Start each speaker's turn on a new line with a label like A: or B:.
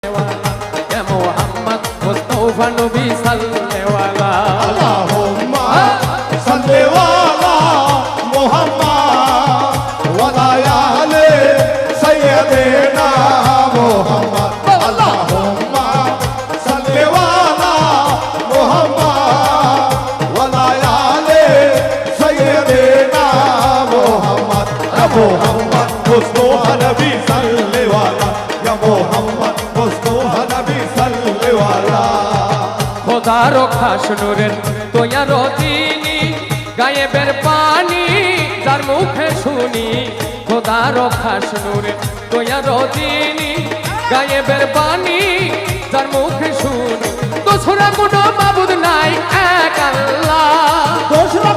A: या मोहम्मद मुस्तफा नबी सल्ले वाला
B: अल्लाहुम्मा सल्ले वाला मुहम्मद वाला आले सय्यदना मुहम्मद अल्लाहुम्मा सल्ले वाला मुहम्मद वाला आले सय्यदना मुहम्मद मुहम्मद मुस्तफा नबी सल्ले वाला या मुहम्मद मुस्तफा नबी सल्ले वाला
A: খোদারো খাস নূরের তোয়ারো দিনী গায়েবের পানি যার মুখে শুনি খোদারো খাস নূরের তোয়ারো দিনী গায়েবের পানি যার মুখে শুনি দোসরা কোনো মাবুদ নাই এক আল্লাহ
B: দোসরা